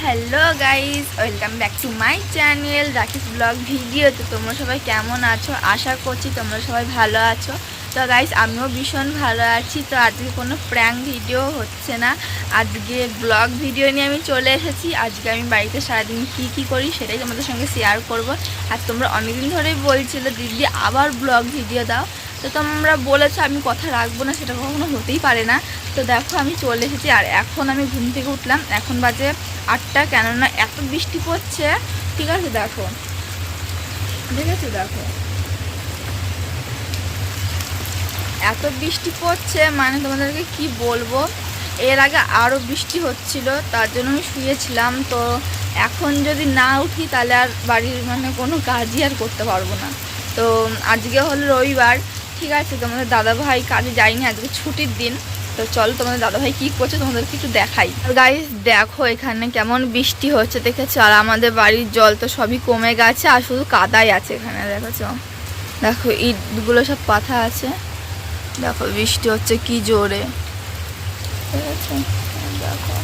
Hello guys, welcome back to my channel রাকিস vlog video. তো তোমরা সবাই কেমন আছো? আশা করছি তোমরা সবাই ভালো আছো। তো গাইস, আমিও ভীষণ ভালো আছি। তো আজকে কোনো প্র্যাঙ্ক ভিডিও হচ্ছে না, আজকে ব্লগ ভিডিও নিয়ে আমি চলে এসেছি। আজকে আমি বাড়িতে সারাদিন কী করি সেটাই তোমাদের সঙ্গে শেয়ার করব। আর তোমরা অনেকদিন ধরেই বলছিলে দিদি আবার ব্লগ ভিডিও দাও, তো তোমরা বলেছো আমি কথা রাখবো না, সেটা কখনো হতেই পারে না। তো দেখো আমি চলে এসেছি, আর এখন আমি ঘুম থেকে উঠলাম, এখন বাজে 8টা। কেননা এত বৃষ্টি পড়ছে, ঠিক আছে দেখো, ঠিক আছে দেখো, এত বৃষ্টি পড়ছে মানে তোমাদেরকে কি বলবো। এর আগে আরও বৃষ্টি হচ্ছিল, তার জন্য আমি শুয়েছিলাম। তো এখন যদি না উঠি তাহলে আর বাড়ির মানে কোনো কাজই আর করতে পারবো না। তো আজকে হলো রবিবার, ঠিক আছে, তোমাদের দাদাভাই কাজে যায়নি, আজকে ছুটির দিন। তো চলো তোমাদের দাদাভাই কী করছে তোমাদেরকে একটু দেখাই। আর গাইস দেখো এখানে কেমন বৃষ্টি হচ্ছে দেখেছো, আর আমাদের বাড়ির জল তো সবই কমে গেছে, আর শুধু কাদাই আছে এখানে দেখেছো। দেখো ইটগুলো সব পাথা আছে, দেখো বৃষ্টি হচ্ছে কি জোরে, ঠিক আছে দেখো।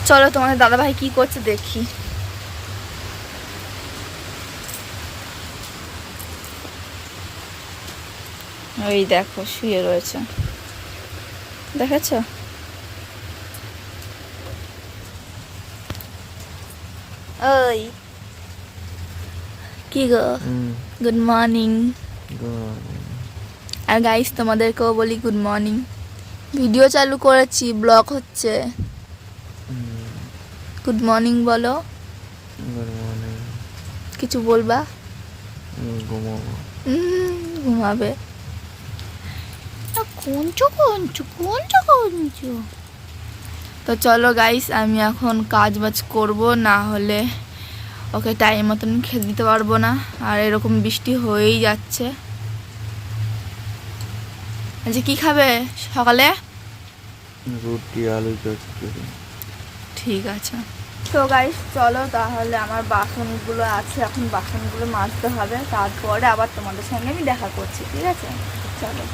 চলো তোমাদের দাদাভাই কি করছে দেখি। ওই দেখো শুয়ে রয়েছে, দেখেছো? ওই কি গো, গুড মর্নিং। আর গাইস তোমাদেরকেও বলি গুড মর্নিং। ভিডিও চালু করেছি, ব্লগ হচ্ছে। গুড মর্নিং বলো। Good morning. কিছু বলবা? ঘুমাবো। ঘুমাবে। কোনচো কোনচো কোনচো কোনচো। তো চলো গাইস, আমি এখন কাজ বাজ করবো, না হলে ওকে টাইম মতন খেতে দিতে পারবো না। আর এরকম বৃষ্টি হয়েই যাচ্ছে। আচ্ছা কি খাবে সকালে? রুটি আলু চচ্চড়ি। ঠিক আছে। তো গাইস চলো তাহলে, আমার বাসনগুলো আছে, এখন বাসনগুলো মাজতে হবে, তারপরে আবার তোমাদের সঙ্গে আমি দেখা করছি, ঠিক আছে? চলো।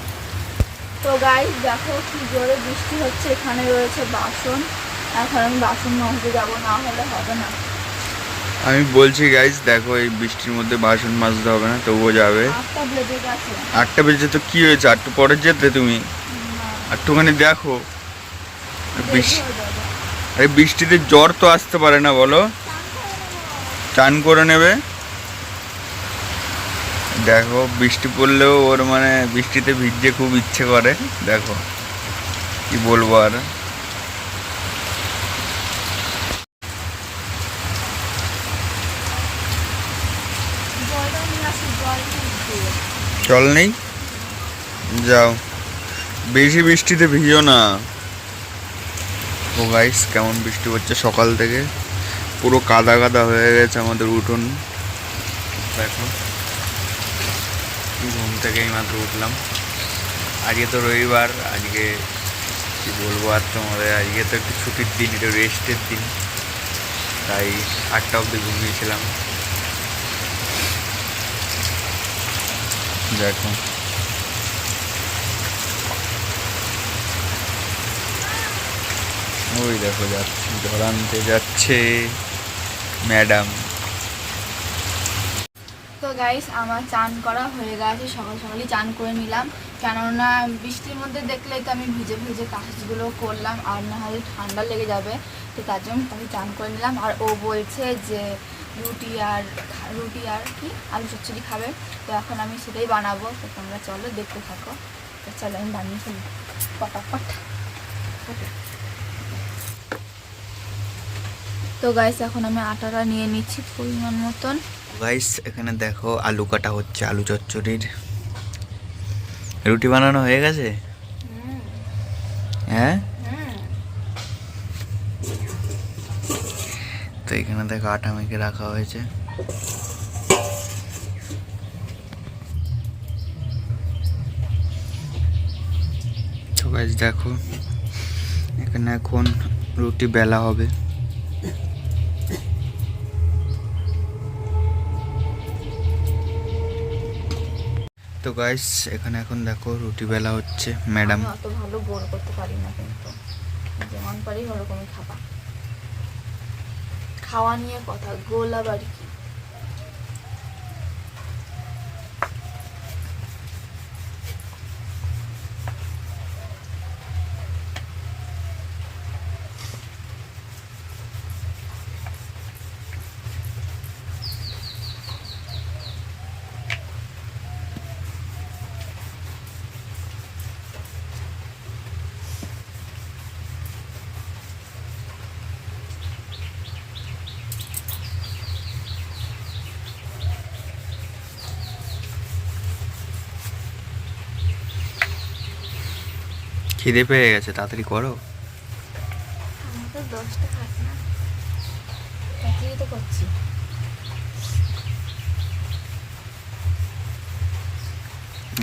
তো গাইস দেখো কি জোরে বৃষ্টি হচ্ছে, এখানে রয়েছে বাসন, এখন আমি বাসন মাজতে যাবো, না হলে হবে না। আমি বলছি গাইস দেখো, এই বৃষ্টির মধ্যে বাসন মাজতে হবে না, তবুও যাবে। 8টা বেজে গেছে। 8টা বেজে তো কি হয়েছে, একটু পরে যেতে তুমি একটুখানি দেখো। আরে বৃষ্টিতে জ্বর তো আসতে পারে না বলো, চান করে নেবে। দেখো বৃষ্টি পড়লেও ওর মানে বৃষ্টিতে ভিজতে খুব ইচ্ছে করে, দেখো কি বলবো আর। জল নেই, যাও, বেশি বৃষ্টিতে ভিজো না। ও গাইস কেমন বৃষ্টি হচ্ছে সকাল থেকে, পুরো কাদা কাদা হয়ে গেছে আমাদের উঠোন। দেখো ঘুম থেকে এইমাত্র উঠলাম। আজকে তো রবিবার, আজকে কি বলবো আর তোমাদের, আজকে তো একটু ছুটির দিন, একটু রেস্টের দিন, তাই 8টা অবধি ঘুমিয়েছিলাম। দেখো ওই দেখো যাচ্ছে, জল আনতে যাচ্ছে ম্যাডাম। তো গাইস আমার চান করা হয়ে গেছে, সকাল সকালই চান করে নিলাম, কেননা বৃষ্টির মধ্যে দেখলেই তো আমি ভিজে ভিজে কাজগুলো করলাম, আর না হলে ঠান্ডা লেগে যাবে। তো তার জন্য আমি চান করে নিলাম। আর ও বলছে যে রুটি আর কি আলু চচ্চড়ি খাবে, তো এখন আমি সেটাই বানাবো। তো তোমরা চলো দেখতে থাকো। তো চলো আমি বানিয়ে ফেলি পটাপট। তো গাইস এখন আমি আটাটা নিয়ে নিচ্ছি পরিমাণ মতন। গাইস এখানে দেখো আলু কাটা হচ্ছে, আলু চচ্চড়ির। রুটি বানানো হয়ে গেছে? হ্যাঁ। তো এখানে দেখো আটা মেখে রাখা হয়েছে। তো গাইস দেখো এখানে এখন রুটি বেলা হবে। তো তো গাইস এখানে এখন দেখো রুটি বেলা হচ্ছে। ম্যাডাম আমি অত ভালো গোল করতে পারি না, কিন্তু যেমন পারি ওরকমই খাবা। খাওয়া নিয়ে কথা, গোল আবার কি? খিদে পেয়ে গেছে, তাড়াতাড়ি করো। আমার তো 10টা খাস না, তাড়াতাড়ি তো করছি।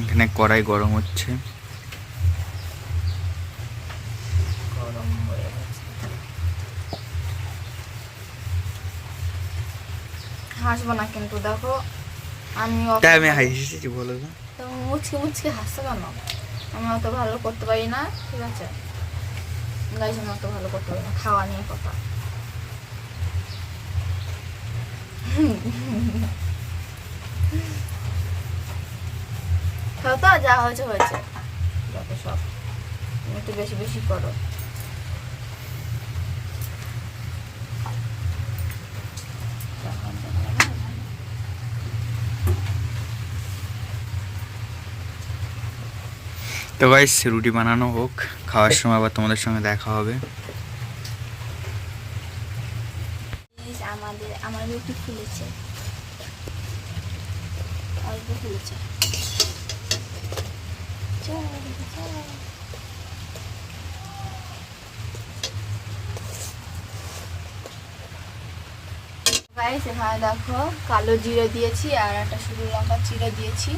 এখানে কড়াই গরম হচ্ছে। গরম হয়ে গেছে। হাসবো না কিন্তু, দেখো আমি তাই আমি হাসি বলো তো। তুমি মুচকে মুচকে হাসছো কেন? আমি অত ভালো করতে পারি না, ঠিক আছে গাইস, আমি অত ভালো করতে পারি না। খাওয়া নিয়ে কথা। খাও তো, যা হয়েছে হয়েছে, যত সব। তুমি একটু বেশি বেশি করো। তো গাইস রুটি বানানো হোক, খাওয়ার সময় আবার তোমাদের সঙ্গে দেখা হবে। আমার রুটি ফুলেছে, অল্প ফুলেছে। গাইস এখানে দেখো কালো জিরে দিয়েছি আর একটা শুকনো লঙ্কা চিড়ে দিয়েছি।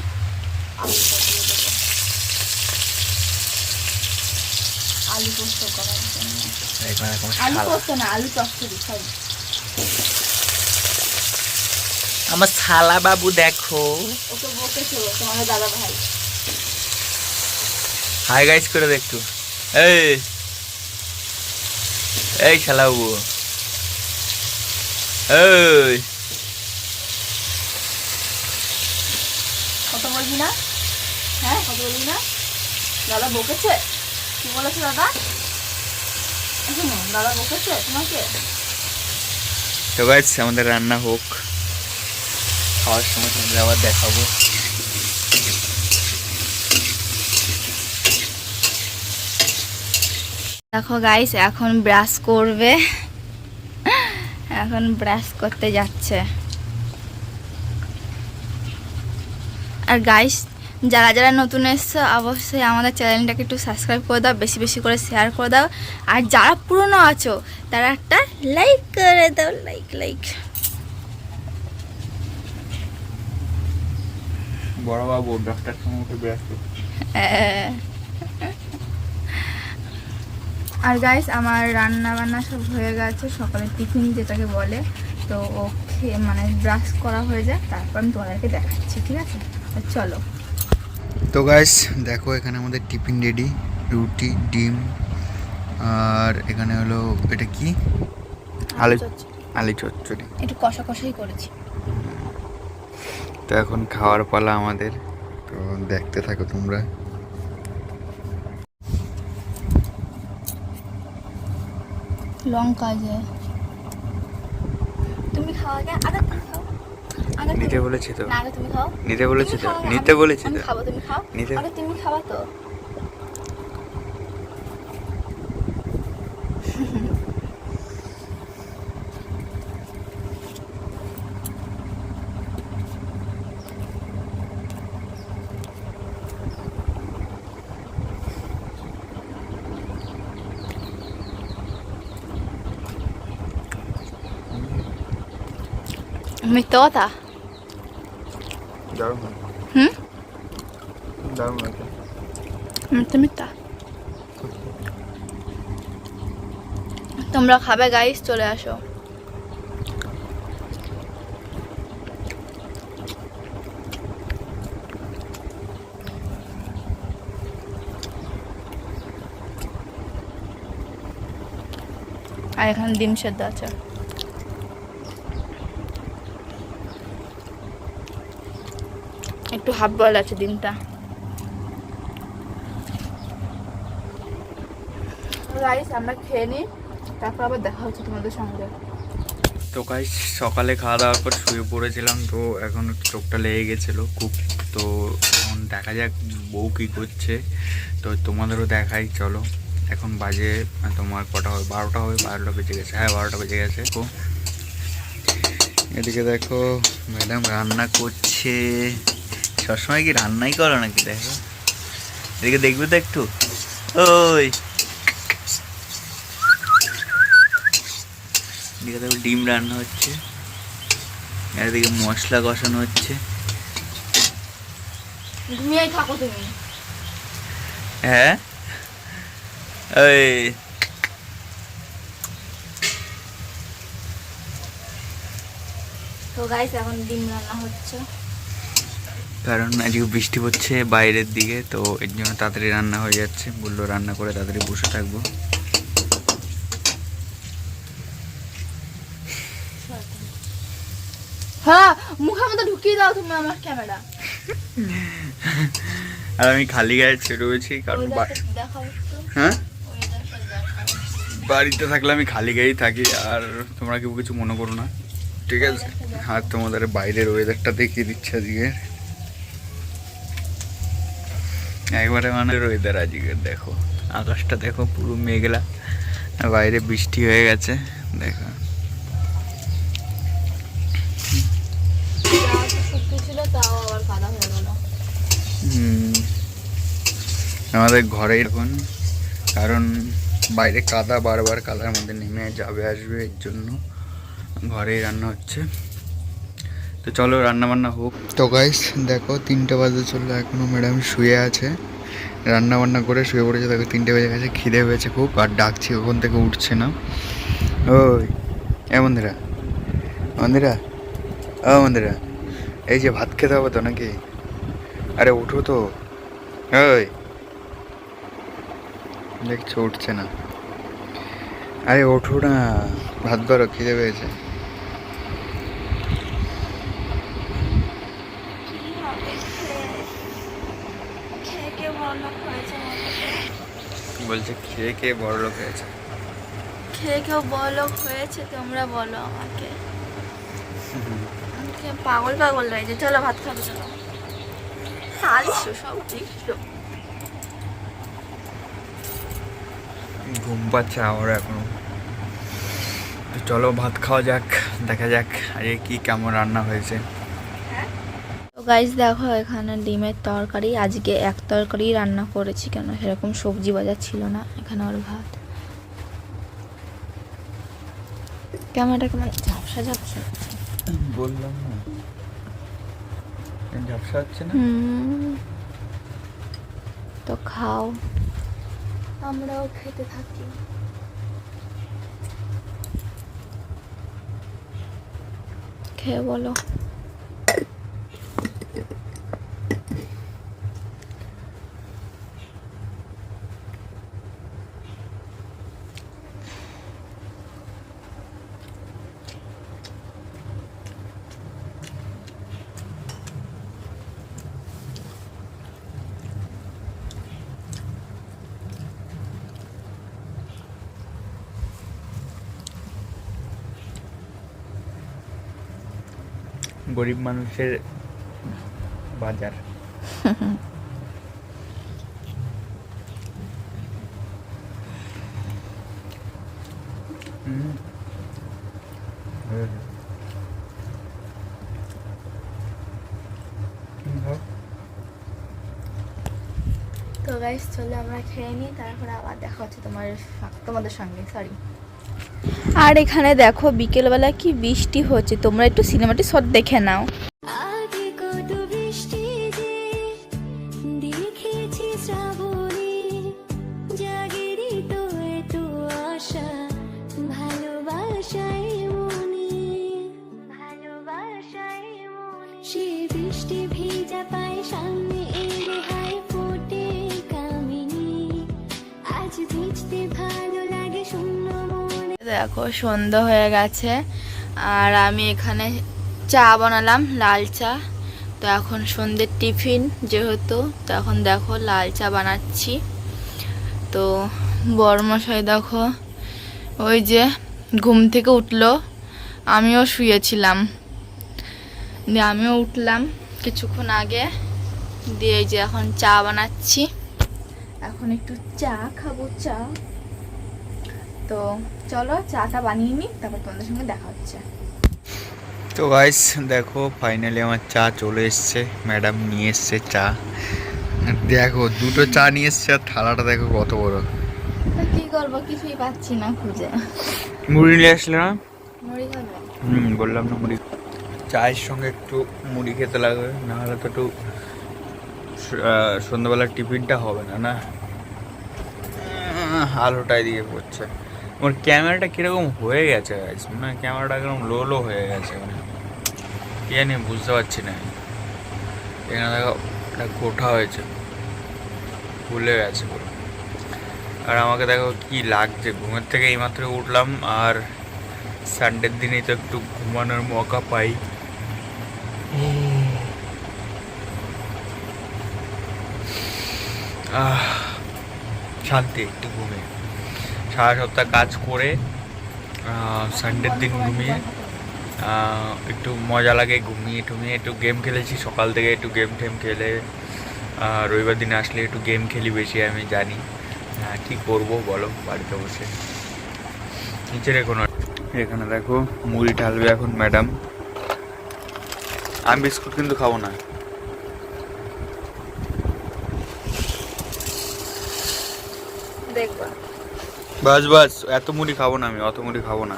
আলুটা দিয়ে দেবো, আলু পোস্ত করার জন্য। আলু পোস্ত না, আলু চচ্চড়ি, সরি। আমার শালা বাবু দেখো, ওকে বকেছো তোমাদের দাদা ভাই। হাই গাইস করে দে একটু। এই এই শালা বাবু, এই কত বলবি না? হ্যাঁ কত বলবি না? দাদা বকেছে? কি বলেছে দাদা? শোনো, দাদা বকেছে তোমাকে? তো গাইস আমাদের রান্না হোক, খাওয়ার সময় তোমাদের আবার দেখাবো। দেখো গাইস এখন ব্রাশ করবে, এখন ব্রাশ করতে যাচ্ছে। আর গাইস যারা যারা নতুন এসছো অবশ্যই আমাদের চ্যানেলটাকে একটু সাবস্ক্রাইব করে দাও, বেশি বেশি করে শেয়ার করে দাও। আর যারা পুরনো আছো তারা একটা লাইক করে দাও, লাইক লাইক। বড় বাবু 10টার সময় উঠে ব্রাশ করতে। আর গাইস আমার রান্না বান্না সব হয়ে গেছে, সকালের টিফিন যেটাকে বলে। তো ও মানে ব্রাশ করা হয়ে যায়, তারপর আমি তোমাদেরকে দেখাচ্ছি, ঠিক আছে? তো চলো। তো গাইস দেখো এখানে আমাদের টিফিন রেডি, রুটি ডিম আর এখানে হলো এটা কি, আলু আলু চচ্চড়ি। একটু কষা কষাই করেছি। তো এখন খাওয়ার পালা আমাদের, তো দেখতে থাকো তোমরা। লঙ্কা যে তুমি খাও আগে, আগে তুমি খাও। আগে নিতে বলেছি তো, না, আগে তুমি খাও। নিতে বলেছি তুমি তো, খাও আগে, নিতে বলেছি আমি তো, খাবো, তুমি খাও। নিতে। আগে তুমি খাবা তো। মিথ্যা কথা। দারুণ হুম, দারুণ লাগে। মিথ্যা মিথ্যা। তোমরা খাবে গাইস, চলে আসো। আর এখানে ডিম সেদ্ধ আছে। একটু হাফ বয়েল আছে ডিমটা। রাইস আমরা খেয়ে নিই, তারপর আবার দেখা হচ্ছে তোমাদের সঙ্গে। তো গাইস সকালে খাওয়া দাওয়ার পর শুয়ে পড়েছিলাম, তো এখন চোখটা লেগে গেছিলো খুব। তো এখন দেখা যাক বউ কী করছে, তো তোমাদেরও দেখাই চলো। এখন বাজে তোমার কটা হবে, 12টা হবে, 12টা বেজে গেছে, হ্যাঁ 12টা বেজে গেছে। তো এদিকে দেখো ম্যাডাম রান্না করছে। সবসময় কি রান্নাই করো নাকি? দেখো এদিকে দেখবে তো একটু। ওই এদিকে দেখো ডিম রান্না হচ্ছে, এদিকে মশলা কষানো হচ্ছে। ঘুমিয়েই থাকো তুমি। হ্যাঁ ওই তো গাইস এখন ডিম রান্না হচ্ছে, কারণ আজকে বৃষ্টি হচ্ছে বাইরের দিকে, তো এর জন্য তাড়াতাড়ি রান্না হয়ে যাচ্ছে। বললো রান্না করে তাড়াতাড়ি বসে থাকবো। হ্যাঁ মুখের মধ্যে ঢুকিয়ে দাও তুমি আমার ক্যামেরা। আর আমি খালি গায়ে রয়েছি, কারণ দেখাও একটু। হ্যাঁ ওয়েদারটা দেখাও। বাড়িতে থাকলে আমি খালি গায়েই থাকি, আর তোমরা কেউ কিছু মনে করো না, ঠিক আছে? আর তোমাদের বাইরের ওয়েদারটা দেখিয়ে দিচ্ছে আজকে, একবারে মানে ওয়েদার আজকে। দেখো আকাশটা দেখো পুরো মেঘলা, আর বাইরে বৃষ্টি হয়ে গেছে দেখো। ছিল তাও আবার কাদা হয়ে গেল। আমাদের ঘরে এখন, কারণ বাইরে কাদা, বারবার কাদার মধ্যে নেমে যাবে আসবে, এর জন্য ঘরেই রান্না হচ্ছে। তো চলো রান্না বান্না হোক। তো গাইস দেখো 3টে বাজে চললো, এখনো ম্যাডাম শুয়ে আছে, রান্না বান্না করে শুয়ে পড়েছে। দেখো 3টে বেজে গেছে, খিদে হয়েছে খুব, আর ডাকছি ওখান থেকে উঠছে না। ওই এ বন্ধুরা, বন্ধুরা, ও বন্ধুরা, এই যে ভাত খেতে হবে তো নাকি? আরে উঠো তো। ওই দেখছো উঠছে না, আরে ওঠো না, ভাত বারো, খিদে পেয়েছে। বলছে খেয়ে খেয়ে বড় লোক হয়েছে। খেয়ে কেউ বড়লোক হয়েছে তোমরা বলো আমাকে। আমাকে পাগল পাগল লাগছে। চলো ভাত খাবো চলো। আলিশো সব দেখছো। ঘুম পাচ্ছে আমার এখনো। তো চলো ভাত খাওয়া যাক, দেখা যাক আজকে কি কেমন রান্না হয়েছে। তো গাইস দেখো এখানে ডিমের তরকারি, আজকে এক তরকারি রান্না করেছি, কেন সেরকম সবজি বাজার ছিল না। এখানে আর ভাত। ক্যামেরাটা কেমন ঝাপসা ঝাপসা। বললাম না ঝাপসা হচ্ছে না। তো খাও, আমরাও খেতে থাকি। খেয়ে বলো। গরিব মানুষের বাজার। তো গাইস চলে আমরা খেয়ে নিই, তারপরে আবার দেখা হচ্ছে তোমাদের সঙ্গে। সরি। আর এখানে দেখো বিকেলবেলা কি বৃষ্টি হচ্ছে, তোমরা একটু সিনেমাটি শট দেখে নাও। দেখো সন্ধ্যা হয়ে গেছে আর আমি এখানে চা বানালাম, লাল চা। তো এখন সন্ধ্যের টিফিন যেহেতু, তো এখন দেখো লাল চা বানাচ্ছি। তো বড়মশাই দেখো ওই যে ঘুম থেকে উঠলো, আমিও শুয়েছিলাম, দিয়ে আমিও উঠলাম কিছুক্ষণ আগে, দিয়ে এই যে এখন চা বানাচ্ছি। এখন একটু চা খাবো, চা। তো চলো চাটা বানিয়ে নিই, তারপর তোমাদের সঙ্গে দেখা হচ্ছে। তো গাইস দেখো ফাইনালি আমার চা চলে এসছে, ম্যাডাম নিয়ে এসছে চা। দেখো দুটো চা নিয়ে এসছে আর থালাটা দেখো কত বড়। তো কি করবো, কিছুই পাচ্ছি না খুঁজে। মুড়ি নিয়ে আসলে না? মুড়ি খাবে? বললাম না মুড়ি। চায়ের সঙ্গে একটু মুড়ি খেতে লাগবে, না হলে তো একটু সন্ধ্যাবেলার টিফিনটা হবে না। না আলোটাই দিয়ে পড়ছে। ওর ক্যামেরাটা কিরকম হয়ে গেছে গাইস, মানে ক্যামেরাটা একদম লো লো হয়ে গেছে, মানে কি জানি বুঝতে পারছি না। এখানে দেখো একটা গোঠা হয়েছে, ভুলে গেছে পুরো। আর আমাকে দেখো কি লাগছে, ঘুমের থেকে এইমাত্র উঠলাম, আর সানডের দিনেই তো একটু ঘুমানোর মৌকা পাই। শান্তি একটু ঘুমিয়ে, সারা সপ্তাহ কাজ করে সানডের দিন ঘুমিয়ে একটু মজা লাগে। ঘুমিয়ে টুমিয়ে একটু গেম খেলেছি সকাল থেকে, একটু গেম টেম খেলে রবিবার দিনে আসলে একটু গেম খেলি বেশি, আমি জানি। কী করবো বলো, বাড়িতে বসে নিচে রেখো না। এখানে দেখো মুড়ি ঢালবে এখন ম্যাডাম। আমি বিস্কুট কিন্তু খাবো না। দেখবা বাস বাস, এত মুড়ি খাবো না আমি, অত মুড়ি খাবো না।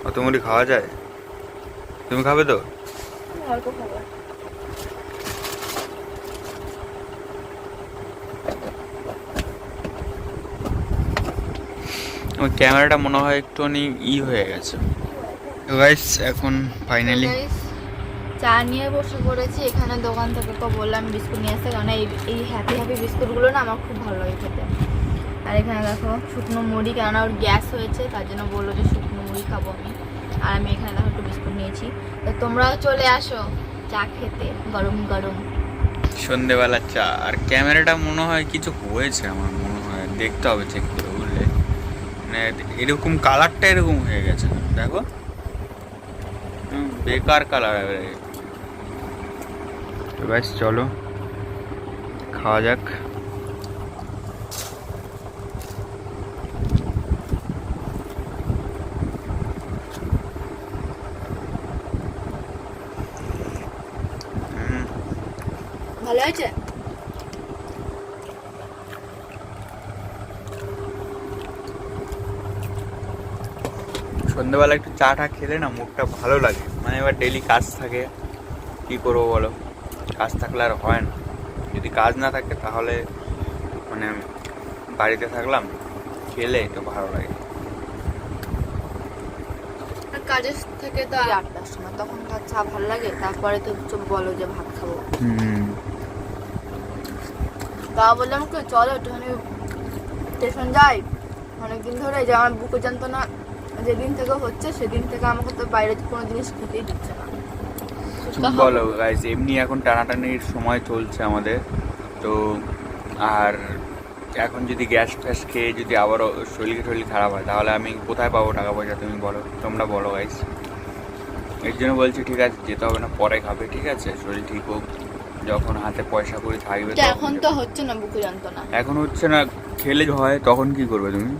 অত মুড়ি খাওয়া যায়? তুমি খাবে তো? অল্প খাবো। ওই ক্যামেরাটা মনে হয় একটুখানি হয়ে গেছে। তো গাইস এখন ফাইনালি চা নিয়ে বসে পড়েছি। এখানে দোকান থেকে তো বললাম বিস্কুট নিয়ে আসতে, কারণ এই হ্যাপি হ্যাপি বিস্কুটগুলো না আমার খুব ভালো লাগে খেতে। আর এখানে দেখো শুকনো মুড়ি, কেননা ওর গ্যাস হয়েছে, তার জন্য বললো যে শুকনো মুড়ি খাবো আমি। আর আমি এখানে দেখো একটু বিস্কুট নিয়েছি। তো তোমরাও চলে আসো চা খেতে, গরম গরম সন্ধেবেলা চা। আর ক্যামেরাটা মনে হয় কিছু হয়েছে, আমার মনে হয় দেখতে হবে চেক করে, বুঝলে? মানে এরকম কালারটা এরকম হয়ে গেছে, দেখো বেকার কালার। তো গাইস চলো খাওয়া যাক। ভালো হয়েছে। সন্ধ্যেবেলা একটু চা টা খেলে না মুখটা ভালো লাগে। মানে এবার ডেলি কাজ থাকে, কী করবো বলো, কাজ থাকলে আর হয় না। যদি কাজ না থাকে তাহলে মানে বাড়িতে থাকলাম, খেলে একটু ভালো লাগে। কাজের থেকে তো 8টার সময় তখন চা ভালো লাগে, তারপরে তো বলো যে ভাত খাবো। তা বললাম কি চলো একটুখানি স্টেশন যাই, অনেকদিন ধরে যে আমার বুকে যন্ত্রণা যেদিন থেকে হচ্ছে সেদিন থেকে আমাকে তো বাইরে কোনো জিনিস খেতেই দিচ্ছে না। বলো গাইস, এমনি এখন টানাটানির সময় চলছে আমাদের তো। আর এখন যদি গ্যাস ফ্যাস খেয়ে যদি আবারও শরীর খারাপ হয়, তাহলে আমি কোথায় পাবো টাকা পয়সা? তুমি বলো, তোমরা বলো গাইস। এর জন্য বলছি ঠিক আছে যেতে হবে না, পরে খাবে, ঠিক আছে? শরীর ঠিক হোক, যখন হাতে পয়সা করে থাকবে। এখন তো হচ্ছে না বুকে যন্ত্রণা, এখন হচ্ছে না। খেলে হয় তখন কি করবে তুমি?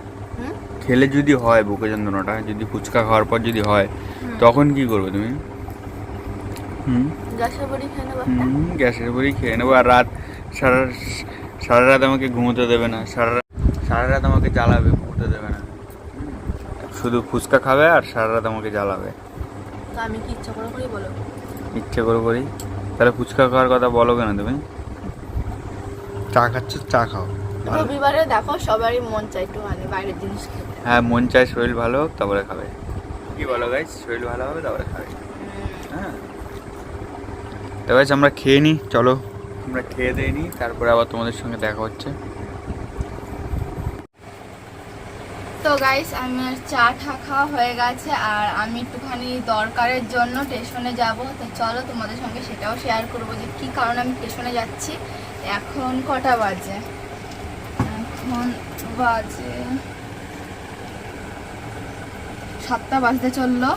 খেলে যদি হয় বুকে যন্ত্রণাটা, যদি ফুচকা খাওয়ার পর যদি হয়, তখন কি করবে তুমি? গ্যাসের বড়ি খেয়ে নেবো। গ্যাসের বড়ি খেয়ে নেবো, আর রাত সারা রাত আমাকে ঘুমোতে দেবে না, সারা রাত আমাকে জ্বালাবে, ঘুমোতে দেবে না। শুধু ফুচকা খাবে আর সারা রাত আমাকে জ্বালাবে। তো আমি কি ইচ্ছা করে করি বলো? ইচ্ছে করে করি? তাহলে ফুচকা খাওয়ার কথা বলো কেন তুমি? চা খাচ্ছ, চা খাও। রবিবারে দেখো সবারই মন চাই একটুখানি বাইরের জিনিস খেতে। হ্যাঁ, মন চায় শরীর ভালো হোক তারপরে খাবে। কি বলো গাইস, শরীর ভালো হবে তারপরে খাবে। হ্যাঁ, তো গাইস আমরা খেয়ে নিই, চলো আমরা খেয়ে দিয়ে নিই, তারপরে আবার তোমাদের সঙ্গে দেখা হচ্ছে। তো গাইস আমার চা টা খাওয়া হয়ে গেছে আর আমি একটুখানি দরকারের জন্য স্টেশনে যাব। তো চলো তোমাদের সঙ্গে সেটাও শেয়ার করবো যে কী কারণে আমি স্টেশনে যাচ্ছি। এখন কটা বাজে? এখন বাজে 7টা বাজতে চললো।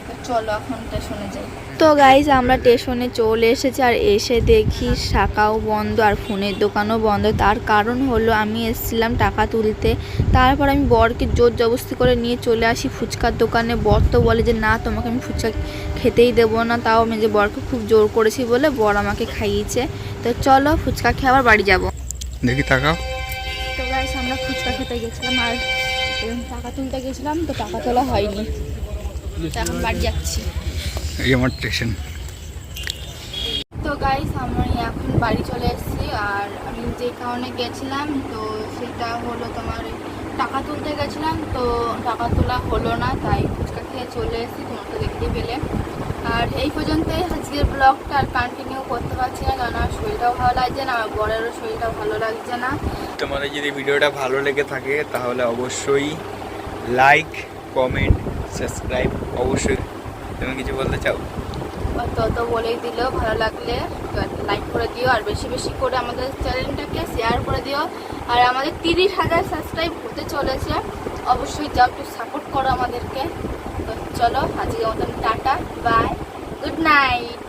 তো চলো এখন স্টেশনে যাই। তো গাইজ আমরা স্টেশনে চলে এসেছি আর এসে দেখি শাখাও বন্ধ আর ফোনের দোকানও বন্ধ। তার কারণ হলো আমি এসেছিলাম টাকা তুলতে, তারপর আমি বরকে জোর জবরদস্তি করে নিয়ে চলে আসি ফুচকার দোকানে। বর তো বলে যে না তোমাকে আমি ফুচকা খেতেই দেবো না, তাও আমি যে বরকে খুব জোর করেছি বলে বর আমাকে খাইয়েছে। তো চলো ফুচকা খেয়ে আবার বাড়ি যাবো। দেখি তাকাও। তো গাইজ আমরা ফুচকা খেতে গেছিলাম আর টাকা তুলতে গেছিলাম, তো টাকা তোলা হয়নি, তো এখন বাড়ি যাচ্ছি। এই আমার স্টেশন। তো গাইস আমি এখন বাড়ি চলে এসেছি আর আমি যে কারণে গেছিলাম তো সেটা হলো তোমার টাকা তুলতে গেছিলাম, তো টাকা তোলা হলো না, তাই ফুচকা খেয়ে চলে এসেছি, তোমরা তো দেখতে পেলে। আর এই পর্যন্তই আজকের ব্লগটা আর কন্টিনিউ করতে পারছি না, কারণ আমার শরীরটাও ভালো লাগছে না, আমার বরেরও শরীরটাও ভালো লাগছে না। তোমাদের যদি ভিডিওটা ভালো লেগে থাকে তাহলে অবশ্যই লাইক, কমেন্ট, সাবস্ক্রাইব অবশ্যই। তুমি কিছু বলতে চাও? তো বলেই দিল, ভালো লাগলে লাইক করে দিও আর বেশি বেশি করে আমাদের চ্যানেলটাকে শেয়ার করে দিও। আর আমাদের 30,000 সাবস্ক্রাইব হতে চলেছে, অবশ্যই যাও একটু সাপোর্ট করো আমাদেরকে। তো চলো আজকের মতন টাটা, বাই, গুড নাইট।